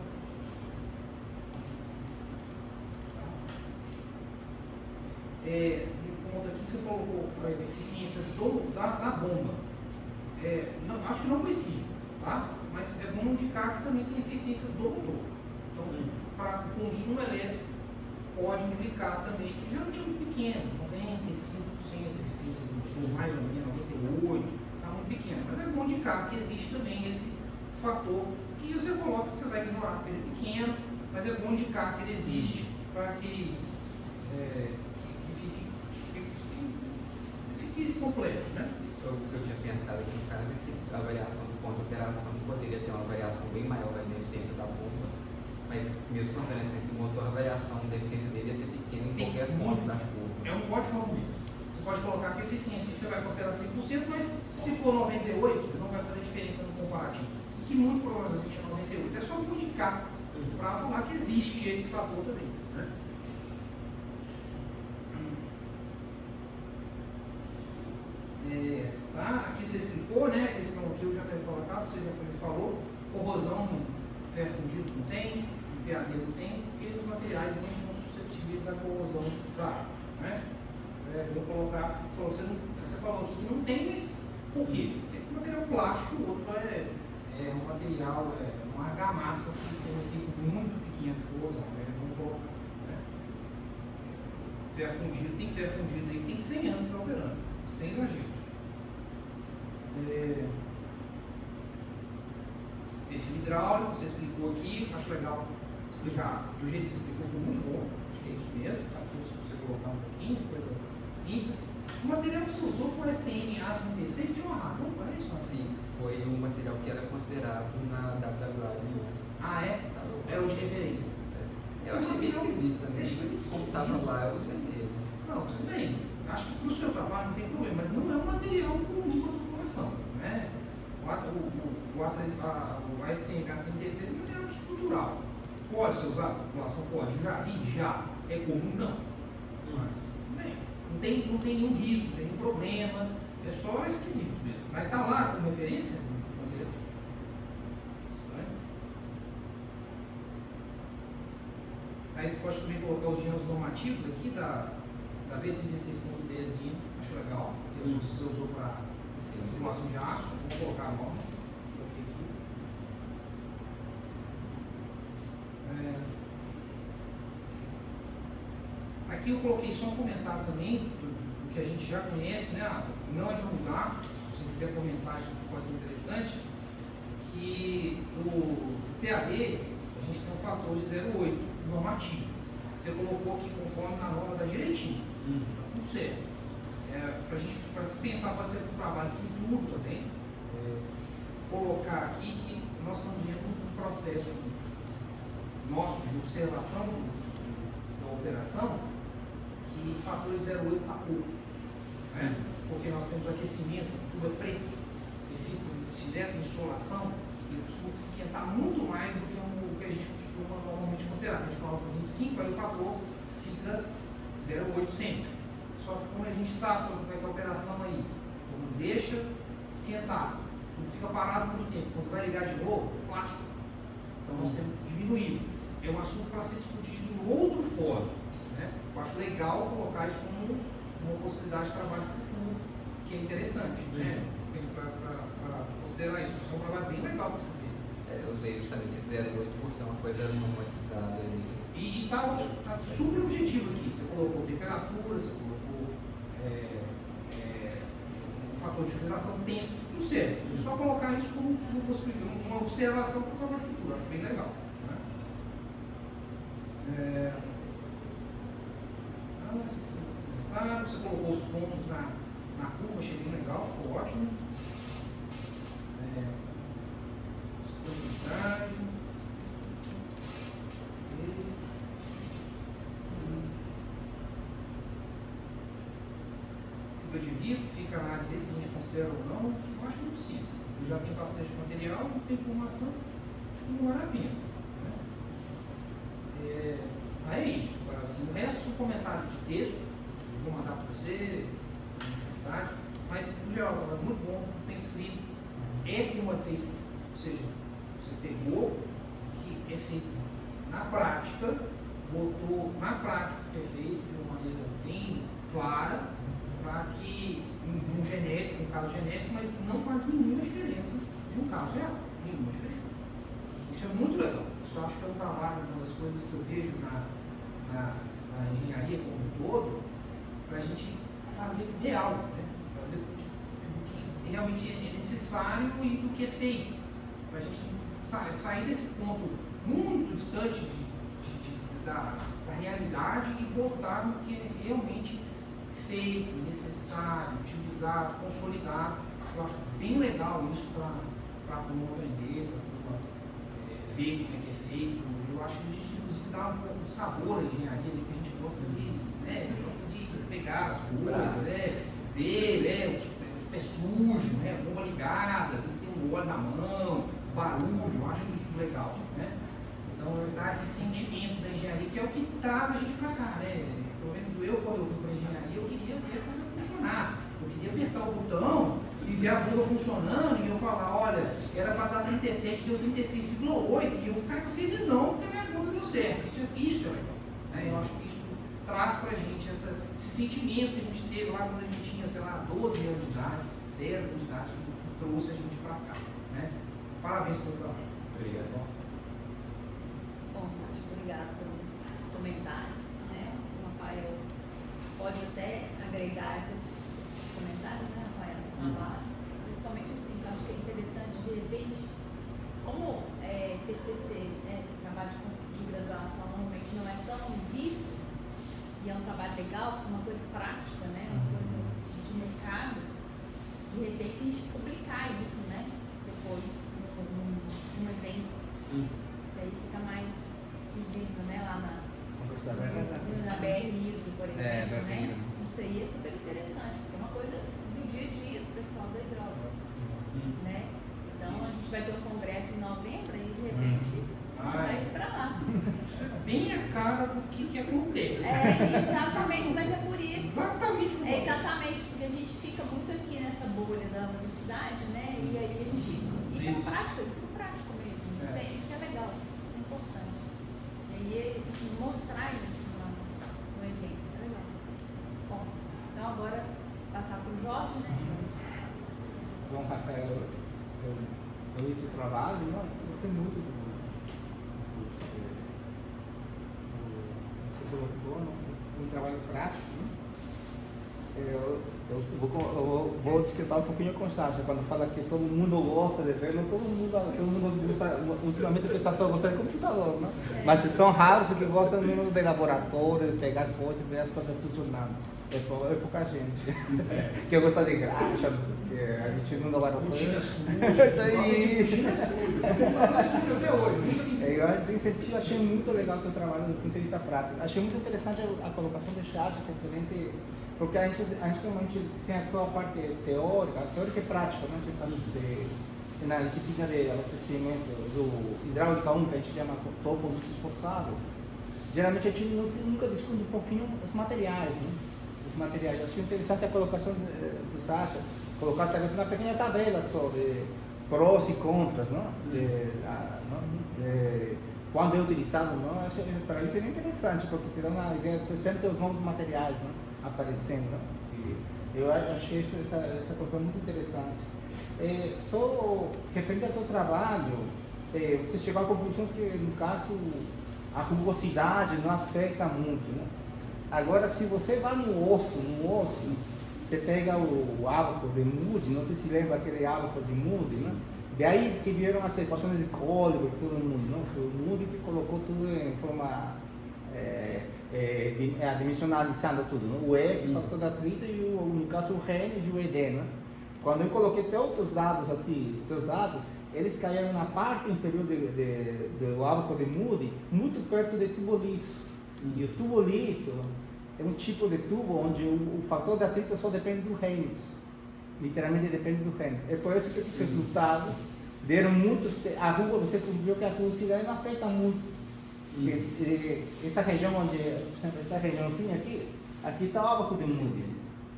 No ponto aqui você colocou a eficiência da bomba. Não, acho que não precisa, tá? Mas é bom indicar que também tem eficiência do motor. Então, para consumo elétrico, pode implicar também, que geralmente é muito pequeno, 95% de eficiência do motor, mais ou menos, 98%, está muito pequeno. Mas é bom indicar que existe também esse fator, que você coloca que você vai ignorar, porque ele é pequeno, mas é bom indicar que ele existe, para que fique completo, né? O que eu tinha pensado aqui no caso é que a variação do ponto de operação poderia ter uma variação bem maior da eficiência da bomba, mas mesmo com a diferença do motor, a variação da eficiência dele ia ser pequena em qualquer ponto da curva. É um ótimo argumento. Você pode colocar que a eficiência você vai considerar 100%, mas se for 98%, não vai fazer diferença no comparativo. Que muito provavelmente é 98%. É só indicar para falar que existe esse fator também. Né? Tá? Aqui você explicou, né? A questão aqui eu já tenho colocado, você já falou. Corrosão, ferro fundido não tem, PAD não tem, porque os materiais não são suscetíveis à corrosão da água, né? Vou colocar, você falou aqui que não tem, mas por quê? Porque é um material plástico, o outro é um material, uma argamassa que tem um efeito muito pequeno de corrosão, né? Vamos colocar, né? Ferro fundido, tem ferro fundido aí, tem 100 anos que está operando, sem exagero. Perfil hidráulico, você explicou aqui, acho legal explicar do jeito que você explicou, foi muito bom, acho que é isso mesmo, tá aqui se você colocar um pouquinho, coisa simples. O material que você usou foi o STM A36, tem uma razão para isso? Sim, foi um material que era considerado na WWA de Londres. Ah, é? É o de referência. Eu achei bem esquisito também, mas como estava lá, eu usei ele. Não, tudo bem, acho que para o seu trabalho não tem problema, mas não é um material comum para a população, né? O ASTM A36 é um material estrutural. Pode ser usado para a população? Pode. Já vi? Já. É comum? Não. Mas, bem, não tem nenhum risco, não tem nenhum problema, é só esquisito mesmo. Mas está lá como referência? Estranho. Aí você pode também colocar os gêneros normativos aqui da B36.10, acho legal, porque você usou para formulação de aço, vou colocar a norma. Aqui eu coloquei só um comentário também do que a gente já conhece, né? Não é para mudar, se você quiser comentar, isso pode ser interessante, que no PAD a gente tem um fator de 0,8 normativo. Você colocou aqui conforme na norma da direitinho. Não sei. Para se pensar, pode ser para o trabalho futuro também. Colocar aqui que nós estamos vendo um processo nosso de observação da operação que fator 0,8 está pouco, né? Porque nós temos aquecimento, tudo é preto, se der com insolação, ele costuma esquentar muito mais do que o que a gente costuma normalmente considerar. A gente coloca 25, aí o fator fica 0,8 sempre. Só que como a gente sabe como é que é a operação aí, quando deixa esquentar, quando fica parado muito tempo, quando vai ligar de novo, é plástico. Então nós temos que diminuir. É um assunto para ser discutido em outro fórum, né? Eu acho legal colocar isso como uma possibilidade de trabalho futuro, que é interessante, né? Para considerar isso. Isso é um trabalho bem legal para você ver. Eu usei justamente esse 0,8 por ser uma coisa normatizada ali. E está super objetivo aqui. Você colocou temperatura, você colocou um fator de utilização, tempo, tudo certo. É só colocar isso como uma observação para o trabalho futuro. Acho bem legal. Você colocou os pontos na curva, achei bem legal, ficou ótimo. Fica de vidro, fica lá dizer se a gente considera ou não, eu acho que não precisa. Eu já tenho bastante material, não tem informação, acho que não vale a pena. Aí é isso. Assim, o resto são comentários de texto, vou mandar para você, necessidade, mas no geral é muito bom, bem escrito, como é feito, ou seja, você pegou o que é feito na prática, botou na prática o que é feito de uma maneira bem clara, para que um genérico, um caso genérico, mas não faz nenhuma diferença de um caso real, nenhuma diferença. Isso é muito legal. Isso eu acho que é um trabalho, uma das coisas que eu vejo na engenharia como um todo, para a gente fazer real, né? Fazer o que realmente é necessário e do que é feito. Para a gente sair desse ponto muito distante da realidade e voltar no que é realmente feito, necessário, utilizado, consolidado. Eu acho bem legal isso para a turma aprender, para a turma ver como é que é feito. Eu acho que isso, inclusive, dá um pouco de sabor à engenharia, que a gente gosta de pegar as coisas, ver, o pé sujo, a bomba ligada, tem que ter um óleo na mão, barulho, eu acho isso legal, né? Então, dá esse sentimento da engenharia, que é o que traz a gente para cá, né? Pelo menos eu, quando eu vim para a engenharia, eu queria ver a coisa funcionar. Eu queria apertar o botão e ver a bomba funcionando e eu falar, olha, era para dar 37, deu 36,8 e eu ficava felizão, porque a minha conta deu certo. Isso é legal. Né? Eu acho que isso traz pra gente esse sentimento que a gente teve lá quando a gente tinha, sei lá, 12 anos de idade, 10 anos de idade, que trouxe a gente pra cá. Né? Parabéns pelo trabalho. Obrigado. Bom, Sasha, obrigada pelos comentários. Né? O Rafael pode até agregar esses comentários, né, Rafael? Principalmente assim, que eu acho que é interessante, de repente, como TCC, né, trabalho de graduação, normalmente não é tão visto, e é um trabalho legal, uma coisa prática, né, uma coisa de mercado, de repente a gente publicar isso, né, depois num evento, que aí fica mais visível, né, lá na BR, por exemplo, né? Isso aí é super interessante, porque é uma coisa do dia a dia do pessoal da hidróloga, né? Então a gente vai ter um congresso em novembro e de repente vai isso pra lá. Isso é bem a cara do que acontece. Exatamente, mas é por isso. Exatamente o que acontece. Exatamente, porque a gente fica muito aqui nessa bolha da universidade, né? E aí a gente. E com prática mesmo. Isso é legal, isso é importante. E aí, assim, mostrar isso no evento, isso é legal. Bom, então agora passar para o Jorge, né? Bom, Rafael, eu li o trabalho, não, eu gostei muito do curso que você colocou, um trabalho prático, né? Eu vou discrepar um pouquinho com o Sasha, quando fala que todo mundo gosta de ver, não todo mundo gosta, ultimamente o pessoal só gosta de computador, né? Mas são raros os que gostam mesmo de laboratório, de pegar coisas e ver as coisas funcionando. É pouca gente. Que eu gosto de graxa, não sei o que, a gente não vai no Rotina suja. Isso aí. Rotina suja até hoje. Eu incentivo, achei muito legal o teu trabalho do ponto de vista prático. Achei muito interessante a colocação de chat, que é diferente, porque a gente realmente tem só a parte teórica e prática, né? Na disciplina de abastecimento do hidráulica 1, que a gente chama topo muito esforçado, geralmente a gente nunca discute um pouquinho os materiais, né? Materiais. Acho interessante a colocação do Sasha, colocar talvez uma pequena tabela sobre prós e contras, não? Quando é utilizado, não? Para isso é interessante, porque te dá uma ideia, sempre os novos materiais, não? Aparecendo. Não? E eu achei essa coisa muito interessante. Só referente ao teu trabalho, você chegou à conclusão que, no caso, a rugosidade não afeta muito, né? Agora, se você vai no osso, você pega o ábaco de Moody, não sei se lembra aquele ábaco de Moody, né? De aí que vieram as equações de Cólico e todo mundo, não? Foi o Moody que colocou tudo em forma, dimensionalizando tudo, não? O F, o fator de atrito e, no caso, o Rennes e o ED, né? Quando eu coloquei todos os dados, assim, eles caíram na parte inferior do ábaco de Moody, muito perto do tubo liso. E o tubo liso é um tipo de tubo onde o fator de atrito só depende do Reynolds. Literalmente depende do Reynolds. É por isso que os resultados deram muitos. Você viu que a rugosidade não afeta muito. Essa região onde, por exemplo, essa regiãozinha aqui está o ábaco de Moody.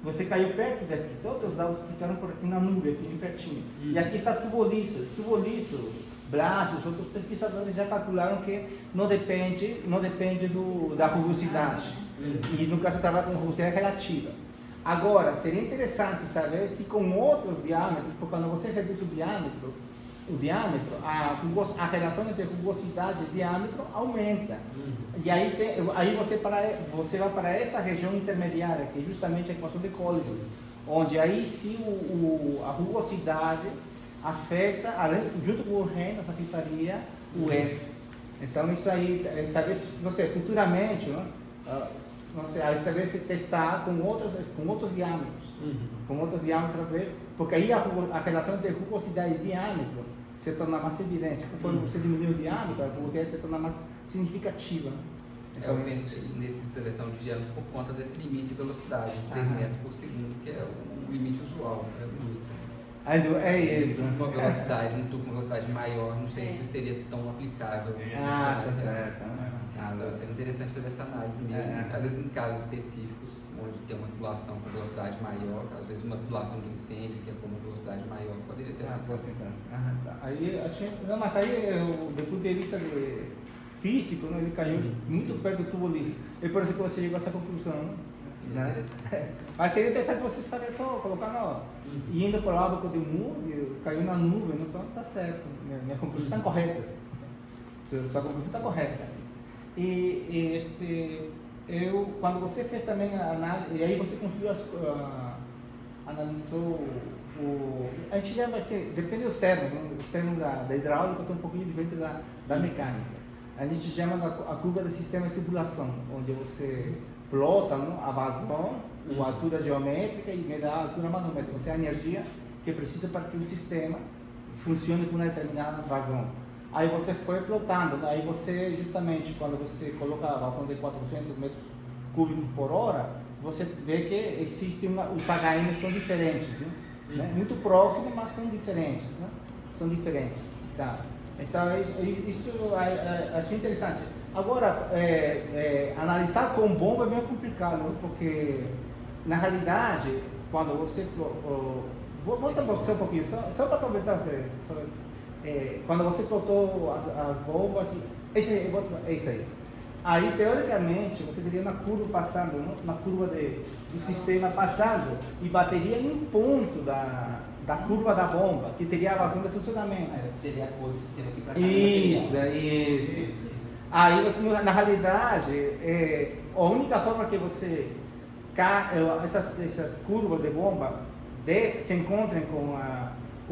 Você caiu perto daqui, todos os dados ficaram por aqui na nuvem, aqui bem pertinho. E aqui está tubo liso. Braços, outros pesquisadores já calcularam que não depende da rugosidade. E no caso trabalha com rugosidade relativa. Agora, seria interessante saber se com outros diâmetros, porque quando você reduz o diâmetro, a relação entre rugosidade e diâmetro aumenta. E aí você vai para essa região intermediária, que é justamente a equação de Cólico, onde aí sim a rugosidade afeta, junto com o Rennes, afetaria o F. Então isso aí, talvez, não sei, futuramente, aí talvez se testar com outros diâmetros. Com outros diâmetros, talvez, porque aí a relação entre rugosidade e diâmetro se torna mais evidente. Conforme você diminui o diâmetro, a rugosidade se torna mais significativa. Então, eu pensei nessa seleção de diâmetro por conta desse limite de velocidade, 3 metros por segundo, que é o limite usual da indústria. É isso. Um tubo com velocidade maior, não sei se seria tão aplicável. Tá certo. Seria interessante fazer essa análise mesmo. Às vezes em casos específicos, onde tem uma tubulação com velocidade maior, às vezes uma tubulação de incêndio que é com uma velocidade maior, poderia ser. Tá. Aí achei. Não, mas aí, do ponto de vista físico, né? Ele caiu muito perto do tubo liso. E por isso que você chegou a essa conclusão, né? Mas seria interessante você saber só colocar indo para o ábaco de um caiu na nuvem, então tá certo. Minha conclusão está correta. Sua conclusão está correta. Quando você fez também a análise, e aí você construiu analisou a gente chama que, depende dos termos, né? Os termos da hidráulica são um pouquinho diferentes da mecânica. A gente chama a curva do sistema de tubulação, onde você plota, né, a vazão, a altura geométrica e mede a altura manométrica, ou seja, a energia que precisa para que o sistema funcione com uma determinada vazão. Aí você foi plotando, né? Aí você, justamente, quando você coloca a vazão de 400 metros cúbicos por hora, você vê que existem os HM são diferentes, né? Muito próximos, mas são diferentes, né? São diferentes, tá? Então isso achei interessante. Agora, analisar com bomba é meio complicado, né? Porque na realidade, quando você volta para você um pouquinho, só para comentar, quando você plotou as bombas, é isso aí. Aí, teoricamente, você teria uma curva passando, né? Uma curva do sistema passando e bateria em um ponto da curva da bomba, que seria a vazão de funcionamento. Teria a cor do sistema aqui para cá. Isso. Aí, você, na realidade, a única forma que você essas curvas de bomba se encontrem com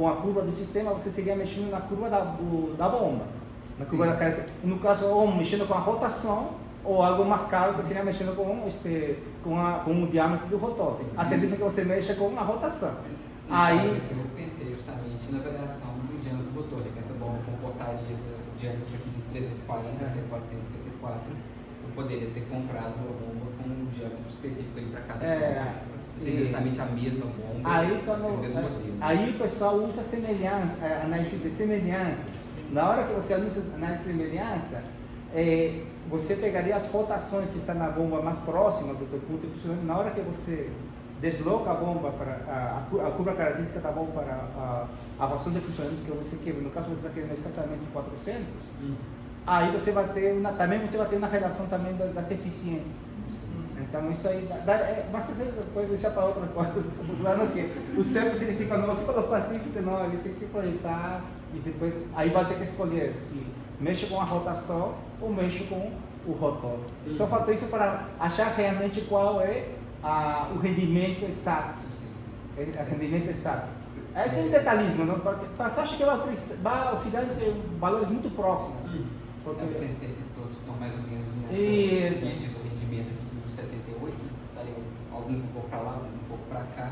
a curva do sistema, você seria mexendo na curva da bomba. Na curva da característica. No caso, ou mexendo com a rotação, ou algo mais caro que seria mexendo com o diâmetro do rotor. A tendência é que você mexa com a rotação. Aí, eu pensei justamente na variação do diâmetro do rotor, que essa bomba comportaria esse diâmetro aqui de 340 até 454, poderia ser comprado uma bomba com um diâmetro específico ali para cada bomba. Exatamente a mesma bomba. Aí o pessoal usa análise de semelhança. Na hora que você usa análise de semelhança, você pegaria as rotações que estão na bomba mais próxima do teu ponto de funcionamento. Na hora que você desloca a bomba para a curva característica da bomba para a vazão de funcionamento que você quer, no caso você está querendo exatamente 400, aí você vai ter uma relação também das eficiências. Então isso aí, mas você pode deixar para outra coisa, claro que o certo significa, quando você colocou assim, não, ele tem que projetar e depois, aí vai ter que escolher se mexe com a rotação ou mexe com o rotor. Só faltou isso para achar realmente qual é o rendimento exato. Esse é um detalhismo, não? Você acha que vai oscilar entre valores muito próximos. Porque eu pensei que todos estão mais ou menos no rendimento do 78, estaria alguns um pouco para lá, um pouco para cá.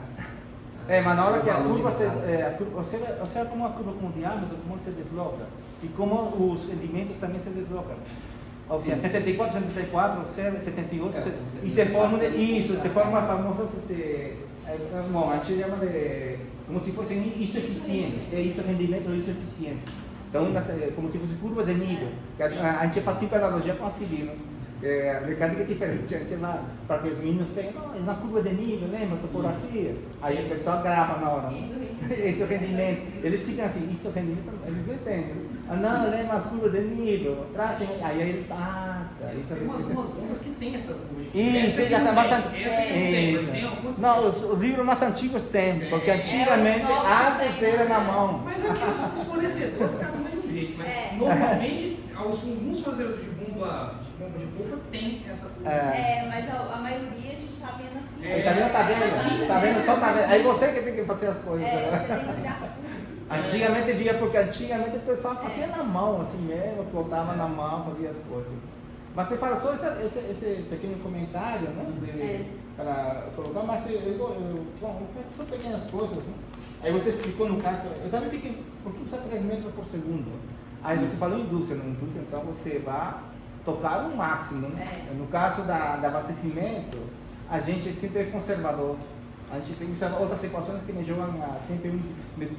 Mas na hora que a curva, você é como uma curva com diâmetro, como se desloca, e como os rendimentos também se deslocam. Ou seja, 74, 74, 78, e se forma a famosa, bom, a gente chama de, como se fosse isoeficiência, rendimento ou isoeficiência. Então, como se fosse curva de nível. A gente faz sempre analogia com a civil, né? A mecânica é diferente, a gente vai para que os meninos tenham, na curva de nível, lembra? Topografia. Aí o pessoal grava na hora. Isso é rendimento. Eles ficam assim, isso é rendimento, eles não entendem. Não, lembra as curvas de nível, trazem, aí eles, isso é tem umas bombas que tem essa curva. Isso, essa mais antiga. Não, os livros mais antigos têm, porque antigamente, antes era na mão. Mas aqui os fornecedores cada do mesmo jeito, mas normalmente alguns fornecedores de bomba de polpa tem essa curva. Mas a maioria a gente está vendo assim. Tá vendo? Aí você que tem que fazer as coisas. Você tem que fazer as coisas. Antigamente porque antigamente o pessoal fazia na mão, assim mesmo, plotava na mão, fazia as coisas. Mas você fala só esse pequeno comentário, né? Para colocar, mas são pequenas coisas, né? Aí você explicou no caso, eu também fiquei, porque usa 3 metros por segundo. Aí você falou indústria, então você vai tocar o máximo, né? No caso do abastecimento, a gente sempre é conservador. A gente tem outras equações que me jogam sempre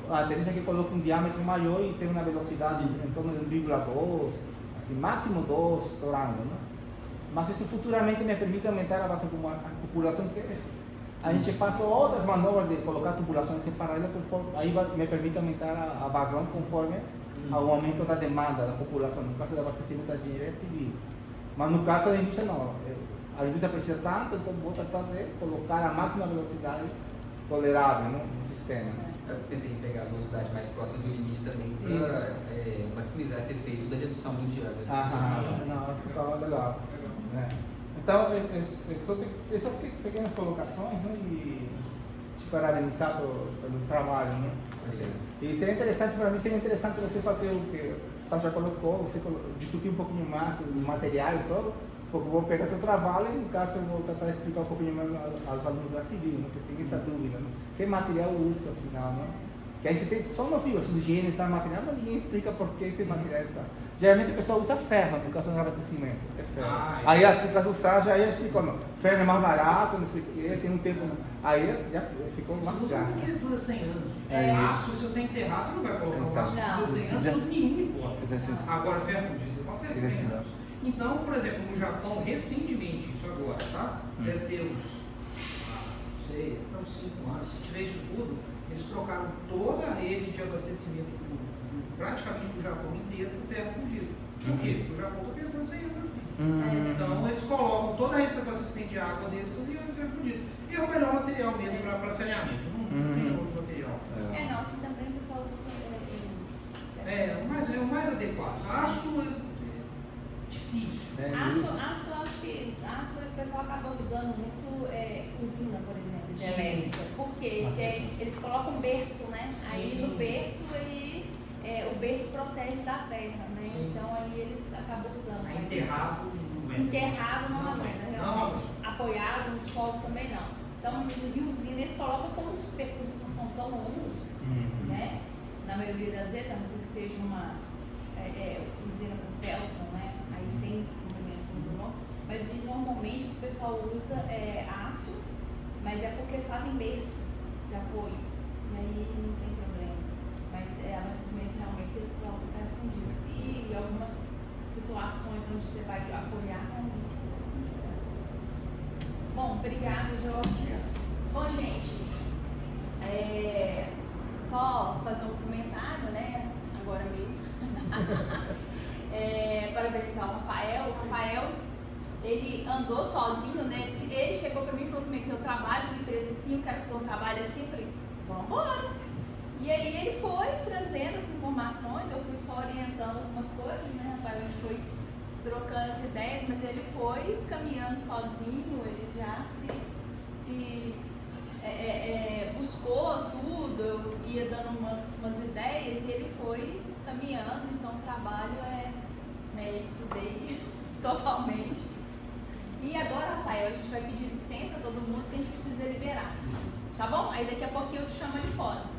a tendência que coloca um diâmetro maior e tem uma velocidade em torno de 1,2, assim, máximo 2 estourando, né? Mas isso futuramente me permite aumentar a população que é. A gente faz outras manobras de colocar tubulações em paralelo, aí me permite aumentar a vazão conforme ao aumento da demanda da população. No caso do abastecimento da engenharia civil. Mas no caso da indústria não. A indústria precisa tanto, então vou tratar de colocar a máxima velocidade tolerável, né, no sistema. Eu pensei em pegar a velocidade mais próxima do limite também para maximizar esse efeito da redução do diâmetro. Não, ficava legal. Né? Então, essas pequenas colocações, né, e te parabenizar pelo trabalho. Né? E seria interessante, para mim, seria interessante você fazer o que o Sasha colocou, você discutir um pouquinho mais os materiais, todo, porque eu vou pegar teu trabalho e, no caso, eu vou tentar explicar um pouquinho mais aos alunos da civil, né, que tem essa dúvida, né? Que material usa, afinal, né? Que a gente tem só motivo, assim, higiene e tal material, mas ninguém explica por que esse material é usado. Geralmente o pessoal usa ferro, no caso do abastecimento, é ferro. Aí, assim, no caso do Sasha, aí explicou, não, ferro é mais barato, não sei o quê, tem um tempo, aí já ficou lascado. Porque dura 100 anos. Aço, se você enterrar, você não vai colocar um aço que Não. dura 100 anos, sob nenhuma hipótese. Agora, ferro fundido, você consegue 100 anos. Então, por exemplo, no Japão, recentemente, isso agora, tá? Você deve ter uns, até uns 5 anos, se tiver isso tudo, eles trocaram toda a rede de abastecimento praticamente do Japão inteiro por ferro fundido. Por quê? Porque o Japão está pensando em 100 anos. Então, eles colocam toda a rede de abastecimento de água deles tudo e ferro fundido. E é o melhor material mesmo para saneamento. Não tem outro material. Não, que também o pessoal usa É o mais adequado. Aço é difícil. Aço, acho que o pessoal acaba usando muito usina, por exemplo, de elétrica. Por quê? Porque eles colocam um berço, né? Sim. Aí no berço o berço protege da terra, né? Sim. Então aí eles acabam usando. Aí enterrado não é. Enterrado não aguenta, realmente. Não. Apoiado no solo também não. Então, e usina eles colocam como os percursos não são tão longos, né? Na maioria das vezes, a não ser que seja uma usina com pelton, né? Aí tem movimentos muito longos. Mas normalmente o pessoal usa aço, mas é porque eles fazem berços de apoio. E aí não tem problema. Mas abastecimento realmente eles colocam ferro fundido. E algumas situações onde você vai apoiar realmente. Bom, obrigada, Jorge. Bom, gente, só fazer um comentário, né? Agora mesmo. Parabenizar o Rafael. O Rafael, ele andou sozinho, né? Ele chegou para mim e falou comigo: eu trabalho numa empresa assim, eu quero fazer um trabalho assim. Eu falei: vamos embora. E aí ele foi trazendo as informações, eu fui só orientando algumas coisas, né, Rafael? A gente foi trocando as ideias, mas ele foi caminhando sozinho, ele já buscou tudo, eu ia dando umas ideias e ele foi caminhando, então o trabalho mérito dele totalmente. E agora, Rafael, a gente vai pedir licença a todo mundo que a gente precisa liberar, tá bom? Aí daqui a pouquinho eu te chamo ali fora.